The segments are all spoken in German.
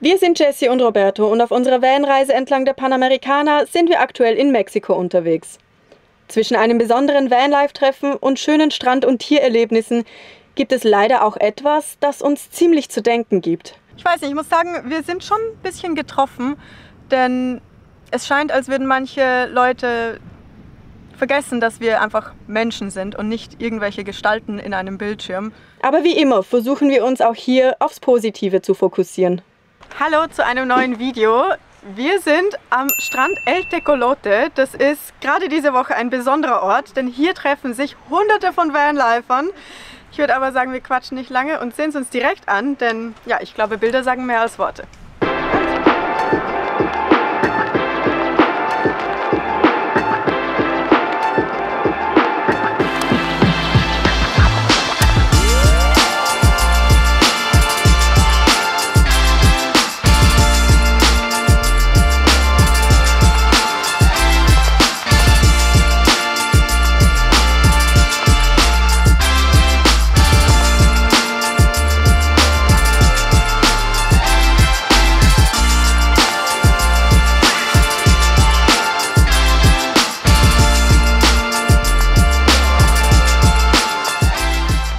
Wir sind Jessie und Roberto und auf unserer Vanreise entlang der Panamericana sind wir aktuell in Mexiko unterwegs. Zwischen einem besonderen Vanlife-Treffen und schönen Strand- und Tiererlebnissen gibt es leider auch etwas, das uns ziemlich zu denken gibt. Ich weiß nicht, ich muss sagen, wir sind schon ein bisschen getroffen, denn es scheint, als würden manche Leute vergessen, dass wir einfach Menschen sind und nicht irgendwelche Gestalten in einem Bildschirm. Aber wie immer versuchen wir uns auch hier aufs Positive zu fokussieren. Hallo zu einem neuen Video. Wir sind am Strand El Tecolote. Das ist gerade diese Woche ein besonderer Ort, denn hier treffen sich hunderte von Vanlifern. Ich würde aber sagen, wir quatschen nicht lange und sehen es uns direkt an, denn ja, ich glaube, Bilder sagen mehr als Worte.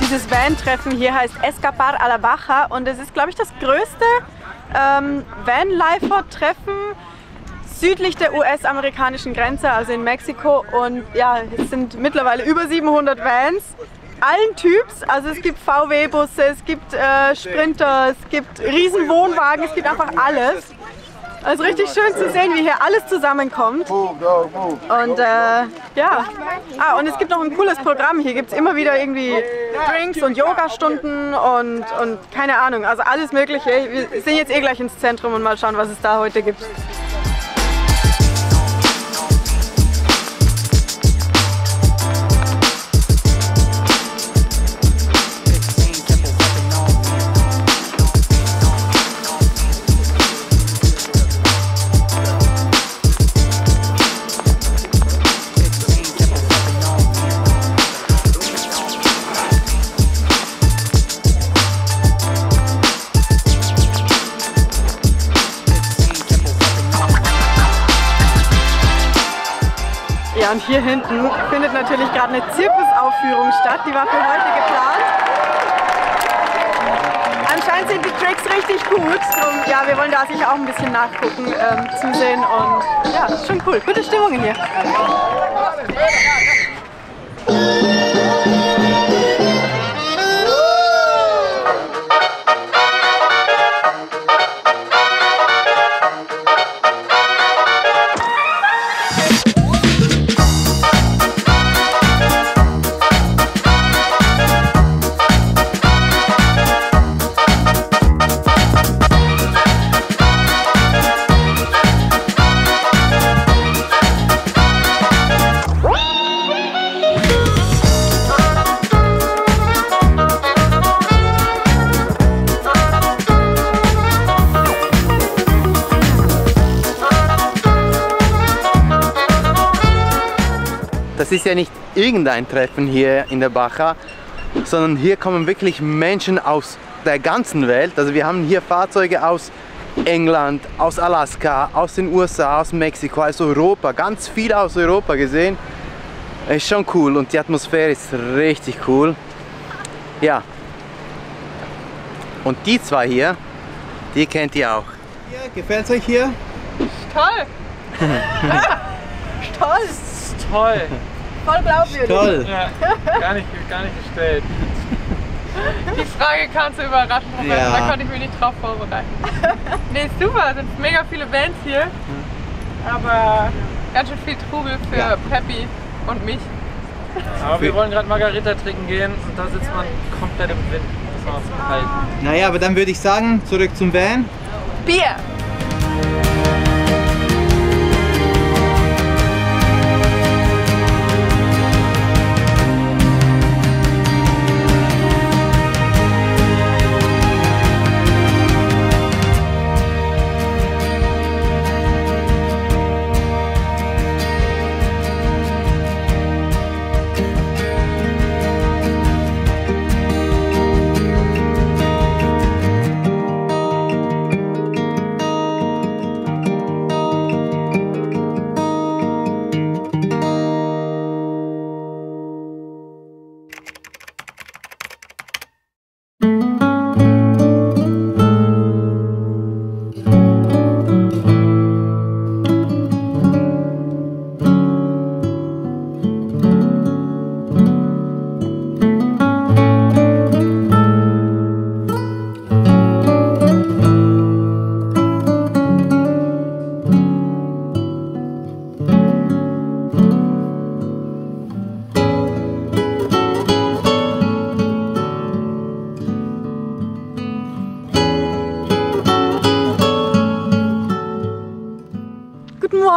Dieses Van-Treffen hier heißt Escapar a la Baja und es ist, glaube ich, das größte Vanlifer-Treffen südlich der US-amerikanischen Grenze, also in Mexiko. Und ja, es sind mittlerweile über 700 Vans, allen Typs. Also es gibt VW-Busse, es gibt Sprinter, es gibt Riesenwohnwagen, es gibt einfach alles. Also richtig schön zu sehen, wie hier alles zusammenkommt. Und ja, und es gibt noch ein cooles Programm. Hier gibt es immer wieder irgendwie Drinks und Yoga-Stunden und keine Ahnung, also alles Mögliche. Wir sind jetzt eh gleich ins Zentrum und mal schauen, was es da heute gibt. Ja, und hier hinten findet natürlich gerade eine Zirkusaufführung statt. Die war für heute geplant. Anscheinend sind die Tricks richtig gut. Und ja, wir wollen da sicher auch ein bisschen nachgucken, zusehen und ja, ist schon cool. Gute Stimmung hier. Das ist ja nicht irgendein Treffen hier in der Baja, sondern hier kommen wirklich Menschen aus der ganzen Welt. Also wir haben hier Fahrzeuge aus England, aus Alaska, aus den USA, aus Mexiko, aus Europa, ganz viel aus Europa gesehen. Ist schon cool und die Atmosphäre ist richtig cool. Ja. Und die zwei hier, die kennt ihr auch. Ja, gefällt es euch hier? Toll! Toll! Toll! Voll glaubwürdig! Toll! Ja, gar nicht gestellt. Die Frage kam so überraschend, Ja. da konnte ich mich nicht drauf vorbereiten. Nee, super, es sind mega viele Bands hier, aber ganz schön viel Trubel für Ja. Peppy und mich. Aber wir wollen gerade Margarita trinken gehen und da sitzt man komplett im Wind. Das war zu kalt. Naja, aber dann würde ich sagen, zurück zum Van. Bier!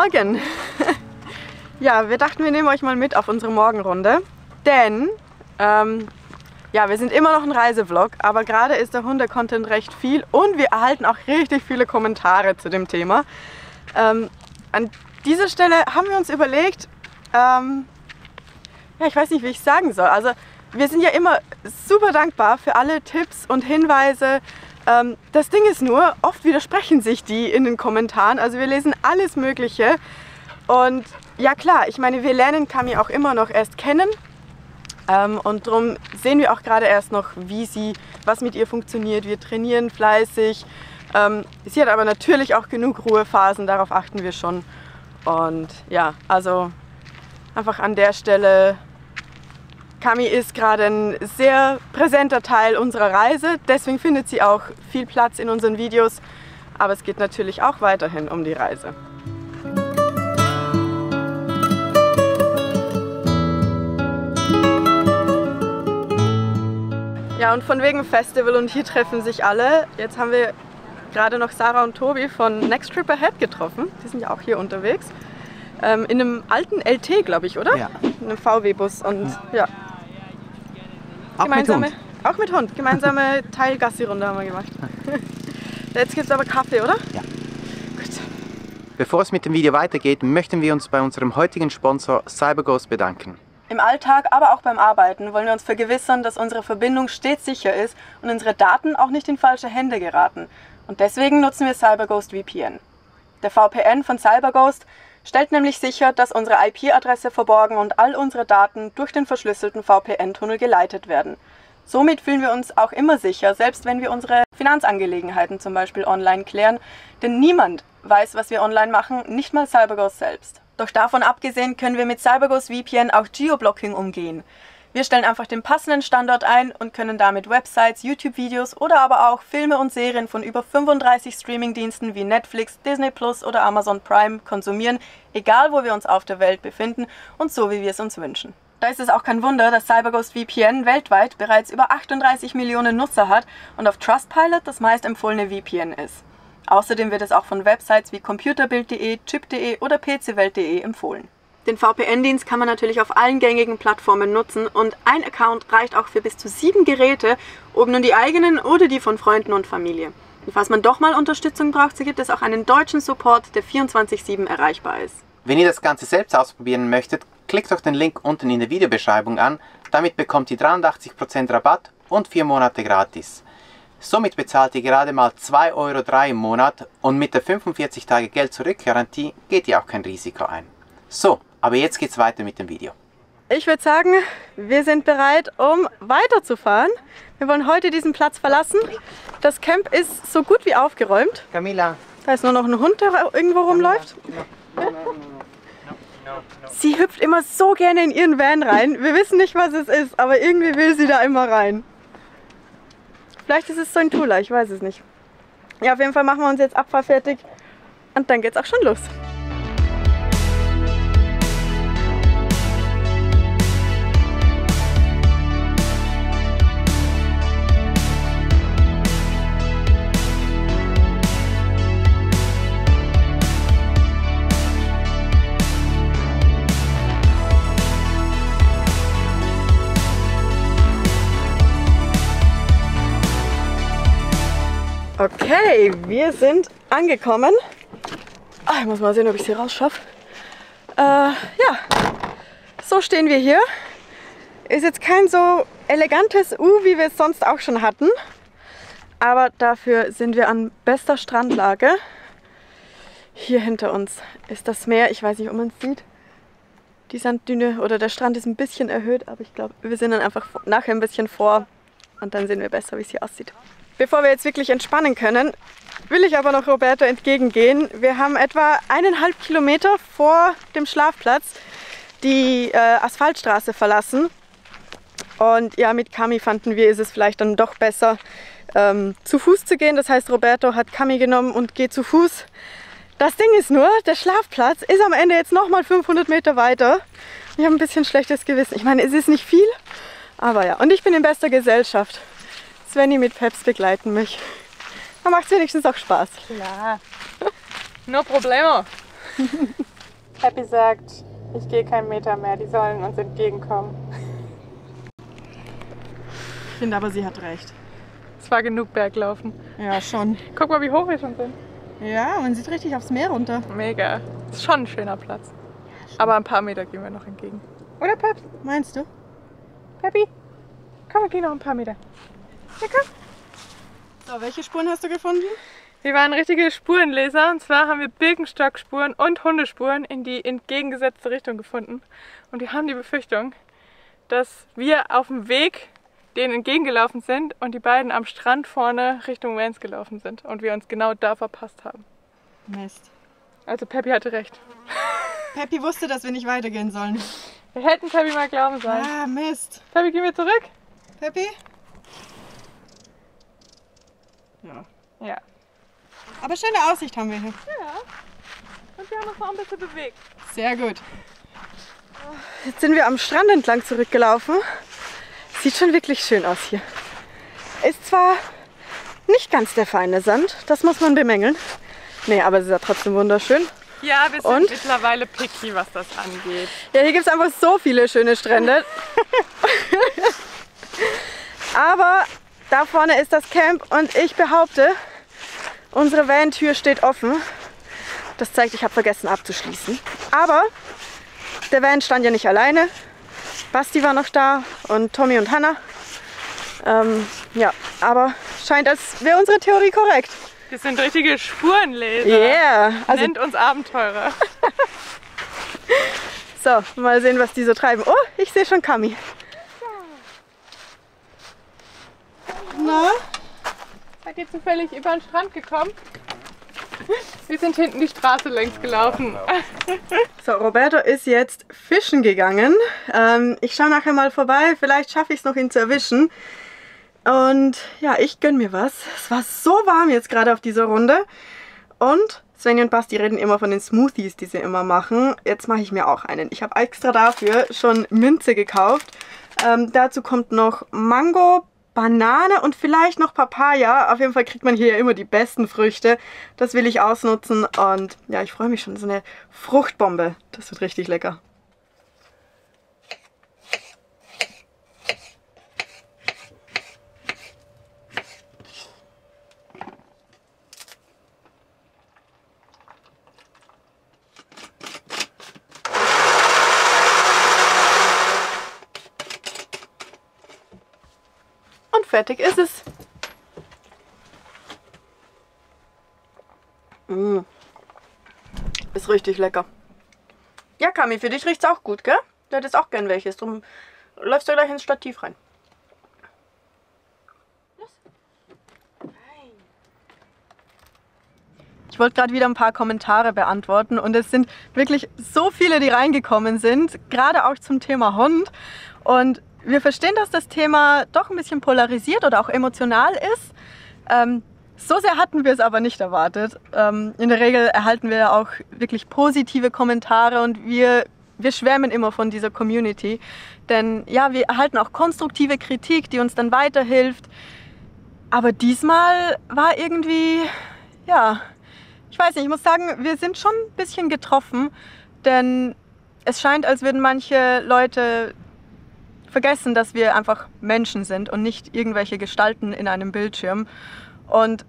Morgen! Ja, wir dachten, wir nehmen euch mal mit auf unsere Morgenrunde, denn ja, wir sind immer noch ein Reisevlog, aber gerade ist der Hunde-Content recht viel und wir erhalten auch richtig viele Kommentare zu dem Thema. An dieser Stelle haben wir uns überlegt, ja, ich weiß nicht, wie ich es sagen soll. Also wir sind ja immer super dankbar für alle Tipps und Hinweise. Das Ding ist nur, oft widersprechen sich die in den Kommentaren. Also wir lesen alles Mögliche. Und ja klar, ich meine, wir lernen Cami auch immer noch erst kennen. Und darum sehen wir auch gerade erst noch, was mit ihr funktioniert. Wir trainieren fleißig. Sie hat aber natürlich auch genug Ruhephasen, darauf achten wir schon. Und ja, also einfach an der Stelle, Cami ist gerade ein sehr präsenter Teil unserer Reise, deswegen findet sie auch viel Platz in unseren Videos, aber es geht natürlich auch weiterhin um die Reise. Ja, und von wegen Festival und hier treffen sich alle. Jetzt haben wir gerade noch Sarah und Tobi von Next Trip Ahead getroffen, die sind ja auch hier unterwegs. In einem alten LT, glaube ich, oder? Ja. In einem VW-Bus und ja. Auch mit Hund. Auch mit Hund. Gemeinsame Teilgassi-Runde haben wir gemacht. Jetzt gibt es aber Kaffee, oder? Ja. Gut. Bevor es mit dem Video weitergeht, möchten wir uns bei unserem heutigen Sponsor CyberGhost bedanken. Im Alltag, aber auch beim Arbeiten wollen wir uns vergewissern, dass unsere Verbindung stets sicher ist und unsere Daten auch nicht in falsche Hände geraten. Und deswegen nutzen wir CyberGhost VPN. Der VPN von CyberGhost stellt nämlich sicher, dass unsere IP-Adresse verborgen und all unsere Daten durch den verschlüsselten VPN-Tunnel geleitet werden. Somit fühlen wir uns auch immer sicher, selbst wenn wir unsere Finanzangelegenheiten zum Beispiel online klären, denn niemand weiß, was wir online machen, nicht mal CyberGhost selbst. Doch davon abgesehen können wir mit CyberGhost VPN auch Geoblocking umgehen. Wir stellen einfach den passenden Standort ein und können damit Websites, YouTube-Videos oder aber auch Filme und Serien von über 35 Streaming-Diensten wie Netflix, Disney Plus oder Amazon Prime konsumieren, egal wo wir uns auf der Welt befinden und so wie wir es uns wünschen. Da ist es auch kein Wunder, dass CyberGhost VPN weltweit bereits über 38 Millionen Nutzer hat und auf Trustpilot das meist empfohlene VPN ist. Außerdem wird es auch von Websites wie computerbild.de, chip.de oder pcwelt.de empfohlen. Den VPN-Dienst kann man natürlich auf allen gängigen Plattformen nutzen und ein Account reicht auch für bis zu 7 Geräte, ob nun die eigenen oder die von Freunden und Familie. Und falls man doch mal Unterstützung braucht, so gibt es auch einen deutschen Support, der 24/7 erreichbar ist. Wenn ihr das Ganze selbst ausprobieren möchtet, klickt doch den Link unten in der Videobeschreibung an, damit bekommt ihr 83% Rabatt und 4 Monate gratis. Somit bezahlt ihr gerade mal 2,03 € im Monat und mit der 45 Tage Geld-Zurück-Garantie geht ihr auch kein Risiko ein. So, aber jetzt geht's weiter mit dem Video. Ich würde sagen, wir sind bereit, um weiterzufahren. Wir wollen heute diesen Platz verlassen. Das Camp ist so gut wie aufgeräumt. Camila. Da ist nur noch ein Hund, der irgendwo rumläuft. Sie hüpft immer so gerne in ihren Van rein. Wir wissen nicht, was es ist, aber irgendwie will sie da immer rein. Vielleicht ist es so ein Tula, ich weiß es nicht. Ja, auf jeden Fall machen wir uns jetzt abfahrfertig und dann geht's auch schon los. Okay, wir sind angekommen. Ich muss mal sehen, ob ich sie rausschaffe. Ja, so stehen wir hier. Ist jetzt kein so elegantes wie wir es sonst auch schon hatten. Aber dafür sind wir an bester Strandlage. Hier hinter uns ist das Meer. Ich weiß nicht, ob man es sieht. Die Sanddüne oder der Strand ist ein bisschen erhöht, aber ich glaube, wir sind dann einfach nachher ein bisschen vor und dann sehen wir besser, wie es hier aussieht. Bevor wir jetzt wirklich entspannen können, will ich aber noch Roberto entgegengehen. Wir haben etwa 1,5 Kilometer vor dem Schlafplatz die Asphaltstraße verlassen. Und ja, mit Cami fanden wir, ist es vielleicht dann doch besser, zu Fuß zu gehen. Das heißt, Roberto hat Cami genommen und geht zu Fuß. Das Ding ist nur, der Schlafplatz ist am Ende jetzt nochmal 500 Meter weiter. Ich habe ein bisschen schlechtes Gewissen. Ich meine, es ist nicht viel, aber ja. Und ich bin in bester Gesellschaft. Svenny mit Peps begleiten mich. Da macht es wenigstens auch Spaß. Klar. No problemo. Happy sagt, ich gehe keinen Meter mehr, die sollen uns entgegenkommen. Ich finde aber, sie hat recht. Es war genug Berglaufen. Ja, schon. Guck mal, wie hoch wir schon sind. Ja, man sieht richtig aufs Meer runter. Mega. Ist schon ein schöner Platz. Aber ein paar Meter gehen wir noch entgegen. Oder, Peps? Meinst du? Peppi? Komm, wir gehen noch ein paar Meter. Ja, komm. So, welche Spuren hast du gefunden? Wir waren richtige Spurenleser. Und zwar haben wir Birkenstockspuren und Hundespuren in die entgegengesetzte Richtung gefunden. Und wir haben die Befürchtung, dass wir auf dem Weg denen entgegengelaufen sind und die beiden am Strand vorne Richtung Vans gelaufen sind und wir uns genau da verpasst haben. Mist. Also Peppi hatte recht. Peppi wusste, dass wir nicht weitergehen sollen. Wir hätten Peppi mal glauben sollen. Ah, Mist. Peppi, gehen wir zurück? Peppi? Ja. Ja. Aber schöne Aussicht haben wir hier. Ja. Und wir haben uns noch ein bisschen bewegt. Sehr gut. Jetzt sind wir am Strand entlang zurückgelaufen. Sieht schon wirklich schön aus hier. Ist zwar nicht ganz der feine Sand, das muss man bemängeln. Nee, aber es ist ja trotzdem wunderschön. Ja, wir sind Und? mittlerweile picky, was das angeht. Ja, hier gibt es einfach so viele schöne Strände. Aber da vorne ist das Camp und ich behaupte, unsere Van-Tür steht offen. Das zeigt, ich habe vergessen abzuschließen. Aber der Van stand ja nicht alleine. Basti war noch da und Tommy und Hannah. Ja, aber scheint, als wäre unsere Theorie korrekt. Wir sind richtige Spurenleser. Yeah! Also, Nennt uns Abenteurer. so, mal sehen, was die so treiben. Oh, ich sehe schon Kami. Na? Seid ihr zufällig über den Strand gekommen? Wir sind hinten die Straße längs gelaufen. So, Roberto ist jetzt fischen gegangen. Ich schaue nachher mal vorbei, vielleicht schaffe ich es noch, ihn zu erwischen. Und ja, ich gönne mir was. Es war so warm jetzt gerade auf dieser Runde. Und Svenja und Basti reden immer von den Smoothies, die sie immer machen. Jetzt mache ich mir auch einen. Ich habe extra dafür schon Minze gekauft. Dazu kommt noch Mango, Banane und vielleicht noch Papaya. Auf jeden Fall kriegt man hier ja immer die besten Früchte. Das will ich ausnutzen und ja, ich freue mich schon. So eine Fruchtbombe. Das wird richtig lecker. Und fertig ist es. Ist richtig lecker. Ja, Kami, für dich riecht es auch gut, gell? Du hättest auch gern welches. Drum läufst du gleich ins Stativ rein. Ich wollte gerade wieder ein paar Kommentare beantworten und es sind wirklich so viele, die reingekommen sind, gerade auch zum Thema Hund. Und wir verstehen, dass das Thema doch ein bisschen polarisiert oder auch emotional ist. So sehr hatten wir es aber nicht erwartet. In der Regel erhalten wir auch wirklich positive Kommentare und wir schwärmen immer von dieser Community. Denn ja, wir erhalten auch konstruktive Kritik, die uns dann weiterhilft. Aber diesmal war irgendwie, ja, ich weiß nicht, ich muss sagen, wir sind schon ein bisschen getroffen. Denn es scheint, als würden manche Leute vergessen, dass wir einfach Menschen sind und nicht irgendwelche Gestalten in einem Bildschirm. Und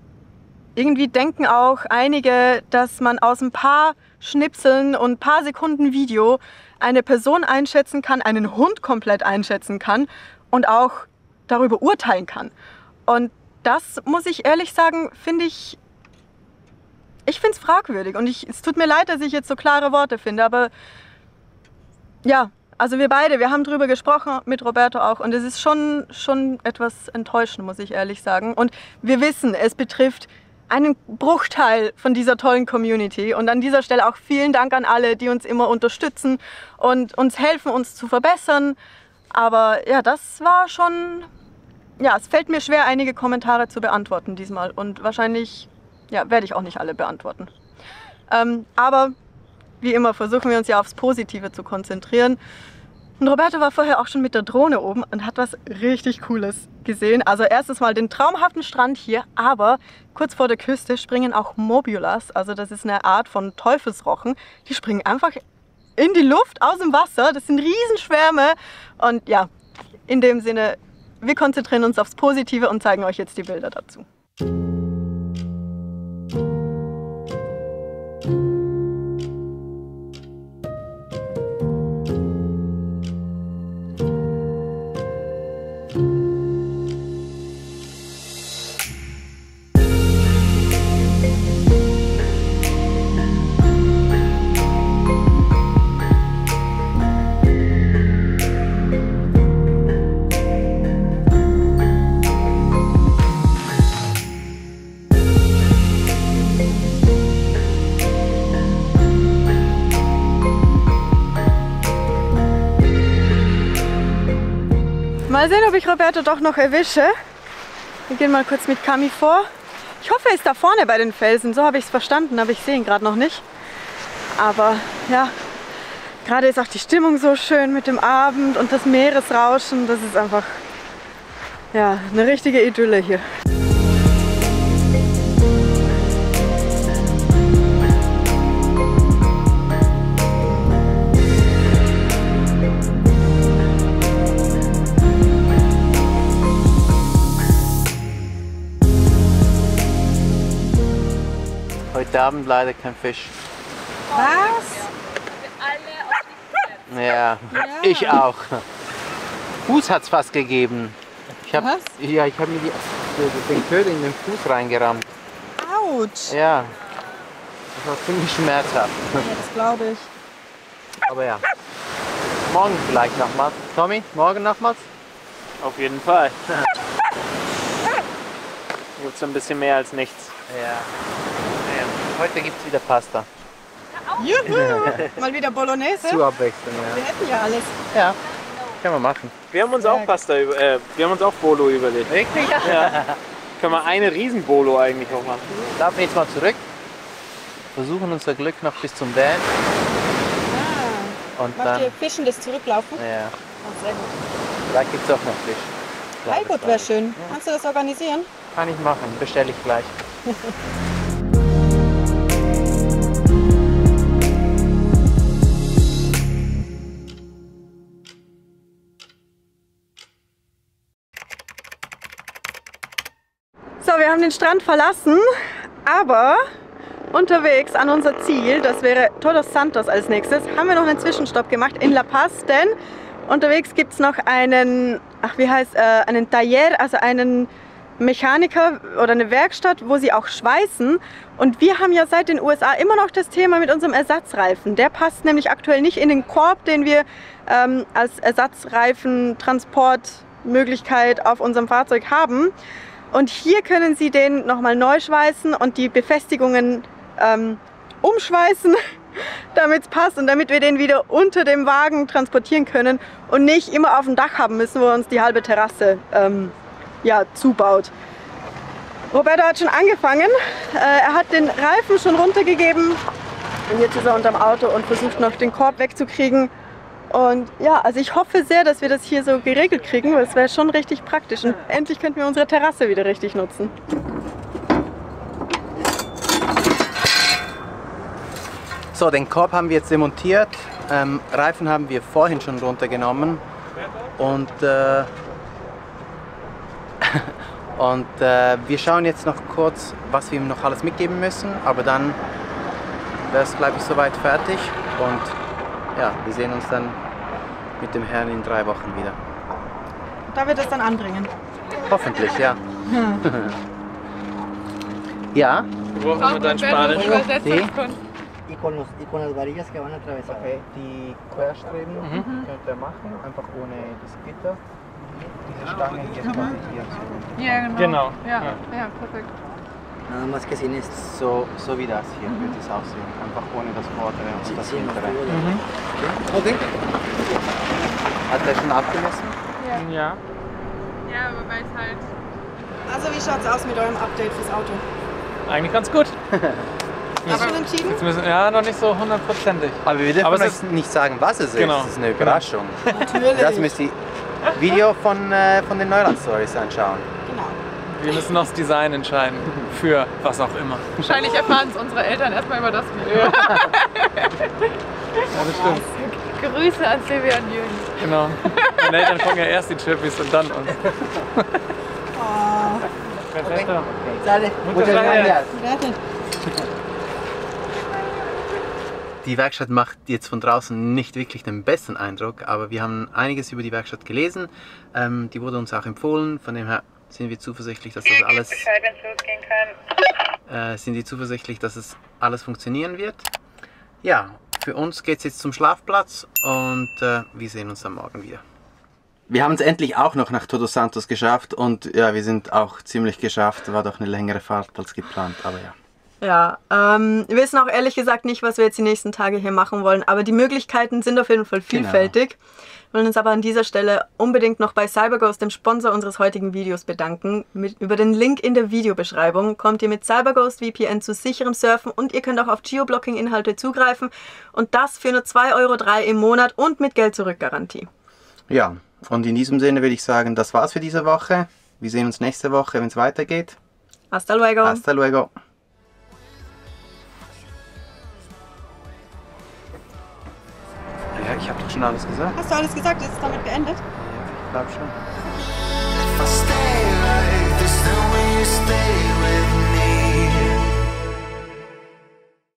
irgendwie denken auch einige, dass man aus ein paar Schnipseln und ein paar Sekunden Video eine Person einschätzen kann, einen Hund komplett einschätzen kann und auch darüber urteilen kann. Und das, muss ich ehrlich sagen, finde ich finde es fragwürdig. Und es tut mir leid, dass ich jetzt so klare Worte finde, aber ja, also wir beide, wir haben drüber gesprochen, mit Roberto auch, und es ist schon etwas enttäuschend, muss ich ehrlich sagen. Und wir wissen, es betrifft einen Bruchteil von dieser tollen Community. Und an dieser Stelle auch vielen Dank an alle, die uns immer unterstützen und uns helfen, uns zu verbessern. Aber ja, das war schon, ja, es fällt mir schwer, einige Kommentare zu beantworten diesmal. Und wahrscheinlich, ja, werde ich auch nicht alle beantworten. Aber wie immer versuchen wir uns ja aufs Positive zu konzentrieren. Und Roberto war vorher auch schon mit der Drohne oben und hat was richtig Cooles gesehen. Also erstes Mal den traumhaften Strand hier, aber kurz vor der Küste springen auch Mobulas. Also das ist eine Art von Teufelsrochen. Die springen einfach in die Luft aus dem Wasser. Das sind Riesenschwärme. Und ja, in dem Sinne, wir konzentrieren uns aufs Positive und zeigen euch jetzt die Bilder dazu. Mal sehen, ob ich Roberto doch noch erwische. Wir gehen mal kurz mit Kami vor. Ich hoffe, er ist da vorne bei den Felsen. So habe ich es verstanden, aber ich sehe ihn gerade noch nicht. Aber ja, gerade ist auch die Stimmung so schön mit dem Abend und das Meeresrauschen. Das ist einfach ja, eine richtige Idylle hier. Heute Abend leider kein Fisch. Was? Ja, ich auch. Fuß hat es fast gegeben. Ich habe mir den Köder in den Fuß reingerammt. Autsch! Ja, das war ziemlich schmerzhaft. Ja, das glaube ich. Aber ja, morgen vielleicht nochmals. Tommy, morgen nochmals? Auf jeden Fall. Gibt so ein bisschen mehr als nichts. Ja. Heute gibt es wieder Pasta. Juhu! Mal wieder Bolognese. Zu abwechselnd, ja. Wir hätten ja alles. Ja, können wir machen. Wir haben uns auch Pasta, wir haben uns auch Bolo überlegt. Wirklich? Ja. Können wir eine Riesen-Bolo eigentlich auch machen. Laufen jetzt mal zurück. Versuchen unser Glück noch bis zum Van. Und Macht dann, ihr Fischendes Zurücklaufen? ja, Oh, sehr gut. vielleicht gibt es auch noch Fisch. Heilbutt wäre schön. Kannst du das organisieren? Kann ich machen, bestelle ich gleich. So, wir haben den Strand verlassen, aber unterwegs an unser Ziel, das wäre Todos Santos als nächstes, haben wir noch einen Zwischenstopp gemacht in La Paz, denn unterwegs gibt es noch einen, einen Taller, also einen Mechaniker oder eine Werkstatt, wo sie auch schweißen. Und wir haben ja seit den USA immer noch das Thema mit unserem Ersatzreifen. Der passt nämlich aktuell nicht in den Korb, den wir als Ersatzreifentransportmöglichkeit auf unserem Fahrzeug haben. Und hier können Sie den nochmal neu schweißen und die Befestigungen umschweißen, damit es passt und damit wir den wieder unter dem Wagen transportieren können und nicht immer auf dem Dach haben müssen, wo uns die halbe Terrasse zubaut. Roberto hat schon angefangen. Er hat den Reifen schon runtergegeben und jetzt ist er unterm Auto und versucht noch den Korb wegzukriegen. Und ja, also ich hoffe sehr, dass wir das hier so geregelt kriegen, weil es wäre schon richtig praktisch. Und endlich könnten wir unsere Terrasse wieder richtig nutzen. So, den Korb haben wir jetzt demontiert. Reifen haben wir vorhin schon runtergenommen. Und wir schauen jetzt noch kurz, was wir ihm noch alles mitgeben müssen. Aber dann wäre es, glaube ich, soweit fertig. Und ja, wir sehen uns dann mit dem Herrn in 3 Wochen wieder. Da wird es dann anbringen. Hoffentlich, ja. Ja? Wo haben wir dein Spanisch? Sí. Y con las varillas que van a atravesar. Okay, die Querstreben könnt ihr machen, einfach ohne das Gitter. Diese Stange hier quasi hier so. Ja, genau. Genau. Ja, ja, perfekt. Nada más que sin esto. So wie das hier wird es aussehen. Einfach ohne das vordere und das Sí, no hintere. estuvo Okay. Hat er schon abgemessen? Ja. Ja, aber weil es halt... Also wie schaut es aus mit eurem Update fürs Auto? Eigentlich ganz gut. Hast du schon entschieden? Jetzt müssen, ja, noch nicht so 100%ig. Aber wir dürfen Aber es euch ist- nicht sagen, was es ist. Genau. Das ist eine Überraschung. Natürlich. Das müsst ihr Video von den Neuland Stories anschauen. Genau. Wir müssen noch das Design entscheiden. Für was auch immer. Wahrscheinlich erfahren es unsere Eltern erstmal über das Video. Ja, das stimmt. Grüße an Silvia und Jürgen. Genau. Meine Eltern gucken ja erst die Chippies und dann uns. Perfekto. Sale. Muchas gracias. Die Werkstatt macht jetzt von draußen nicht wirklich den besten Eindruck, aber wir haben einiges über die Werkstatt gelesen. Die wurde uns auch empfohlen, von dem her sind wir zuversichtlich, dass das alles dass es alles funktionieren wird. Ja, für uns geht es jetzt zum Schlafplatz und wir sehen uns dann morgen wieder. Wir haben es endlich auch noch nach Todos Santos geschafft und ja, wir sind auch ziemlich geschafft. War doch eine längere Fahrt als geplant, aber ja. Ja, wir wissen auch ehrlich gesagt nicht, was wir jetzt die nächsten Tage hier machen wollen, aber die Möglichkeiten sind auf jeden Fall vielfältig. Genau. Wir wollen uns aber an dieser Stelle unbedingt noch bei CyberGhost, dem Sponsor unseres heutigen Videos, bedanken. Über den Link in der Videobeschreibung kommt ihr mit CyberGhost VPN zu sicherem Surfen und ihr könnt auch auf Geoblocking-Inhalte zugreifen und das für nur 2,03 € im Monat und mit Geld-Zurück-Garantie. Ja, und in diesem Sinne würde ich sagen, das war's für diese Woche. Wir sehen uns nächste Woche, wenn es weitergeht. Hasta luego. Hasta luego. Ja, ich habe doch schon alles gesagt. Hast du alles gesagt? Ist es damit beendet? Ja, ich glaube schon.